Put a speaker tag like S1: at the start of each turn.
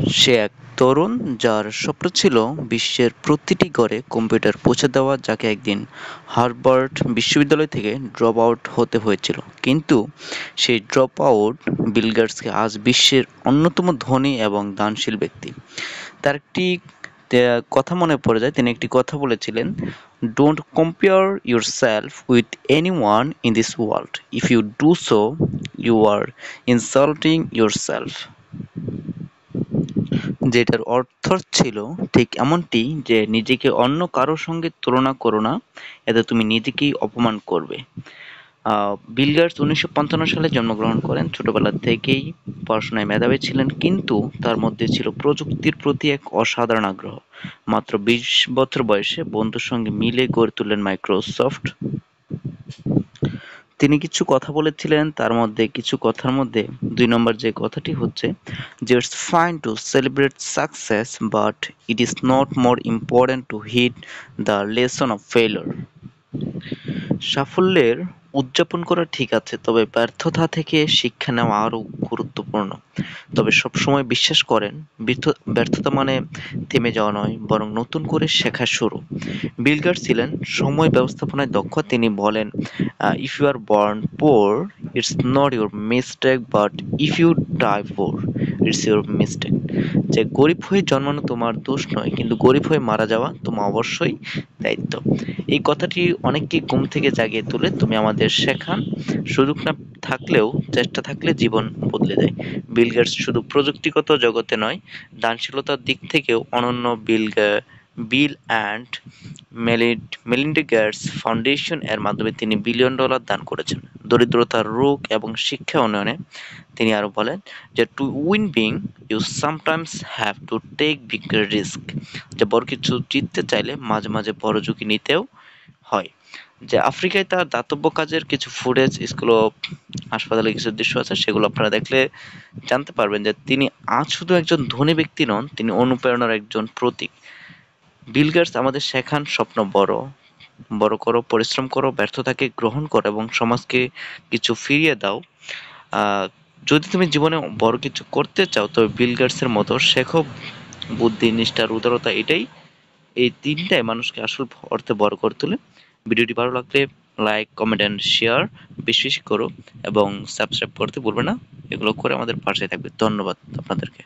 S1: সে এক তরুণ যার স্বপ্ন ছিল বিশ্বের প্রতিটি ঘরে কম্পিউটার পৌঁছে দেওয়া, যাকে একদিন হার্ভার্ড বিশ্ববিদ্যালয় থেকে ড্রপ আউট হতে হয়েছিল। কিন্তু সেই ড্রপ আউট বিল গেটসকে আজ বিশ্বের অন্যতম ধনী এবং দানশীল ব্যক্তি। তার একটি কথা মনে পড়ে যায়, তিনি একটি কথা বলেছিলেন, "don't compare yourself with anyone in this world. If you do so, you are insulting yourself." যেটার অর্থ ছিল ঠিক এমনটি যে নিজেকে অন্য কারো সঙ্গে তুলনা করো না, এতে তুমি নিজেকেই অপমান করবে। বিল গেটস ১৯৫৫ সালে জন্মগ্রহণ করেন। ছোটবেলা থেকেই পড়াশোনায় মেধাবী ছিলেন, কিন্তু তার মধ্যে ছিল প্রযুক্তির প্রতি এক অসাধারণ আগ্রহ। মাত্র ২০ বছর বয়সে বন্ধুর সঙ্গে মিলে গড়ে তোলেন মাইক্রোসফট। তিনি কিছু কথা বলেছিলেন, তার মধ্যে কিছু কথার মধ্যে ২ নম্বর যে কথাটি হচ্ছে যে, "It's fine to celebrate success, but it is not more important to heed the lesson of failure." সাফল্যের উদযাপন করা ঠিক আছে, তবে ব্যর্থতা থেকে শিক্ষা নেওয়া আরও গুরুত্বপূর্ণ। তবে সবসময় বিশ্বাস করেন, ব্যর্থতা মানে থেমে যাওয়া নয়, বরং নতুন করে শেখা শুরু। বিল গেটস ছিলেন সময় ব্যবস্থাপনায় দক্ষ। তিনি বলেন, "if you are born poor, it's not your mistake, but if you die poor, it's your mistake." যে গরিব হয়ে জন্মানো তোমার দোষ নয়, কিন্তু গরিব হয়ে মারা যাওয়া তোমার অবশ্যই দায়িত্ব। এই কথাটি অনেককে ঘুম থেকে জাগিয়ে তোলে। তুমি আমাদের শেখান, সুযোগ না থাকলেও চেষ্টা থাকলে জীবন বদলে দেয়। বিল গেটস শুধু প্রযুক্তিগত জগতে নয়, দানশীলতার দিক থেকেও অনন্য। Bill and Melinda Gates foundation এর মাধ্যমে তিনি $1 বিলিয়ন দান করেছেন দরিদ্রতা, রোগ এবং শিক্ষা উন্নয়নে। তিনি আরো বলেন যে, "to win big, you sometimes have to take big risk." যে বড় কিছু জিততে চাইলে মাঝে মাঝে বড় ঝুঁকি নিতেও হয়। যে আফ্রিকায় তার দাতব্য কাজের কিছু ফুটেজ, স্কুল ও হাসপাতালের কিছু দৃশ্য আছে, সেগুলো আপনারা দেখলে জানতে পারবেন যে তিনি আজ শুধু একজন ধনী ব্যক্তি নন, তিনি অনুপ্রেরণার একজন প্রতীক। বিল গেটস আমাদের শেখান, স্বপ্ন বড় বড় করো, পরিশ্রম করো, ব্যর্থতাকে গ্রহণ করো এবং সমাজকে কিছু ফিরিয়ে দাও। আহ, যদি তুমি জীবনে বড় কিছু করতে চাও, তবে বিল গেটসের মতো শেখো। বুদ্ধি, নিষ্ঠার, উদারতা, এই তিনটাই মানুষকে আসল অর্থে বড় করে তোলে। ভিডিওটি ভালো লাগলে লাইক, কমেন্ট অ্যান্ড শেয়ার বেশি বেশি করো এবং সাবস্ক্রাইব করতে ভুলবে না। এগুলো করে আমাদের পাশে থাকবে। ধন্যবাদ আপনাদেরকে।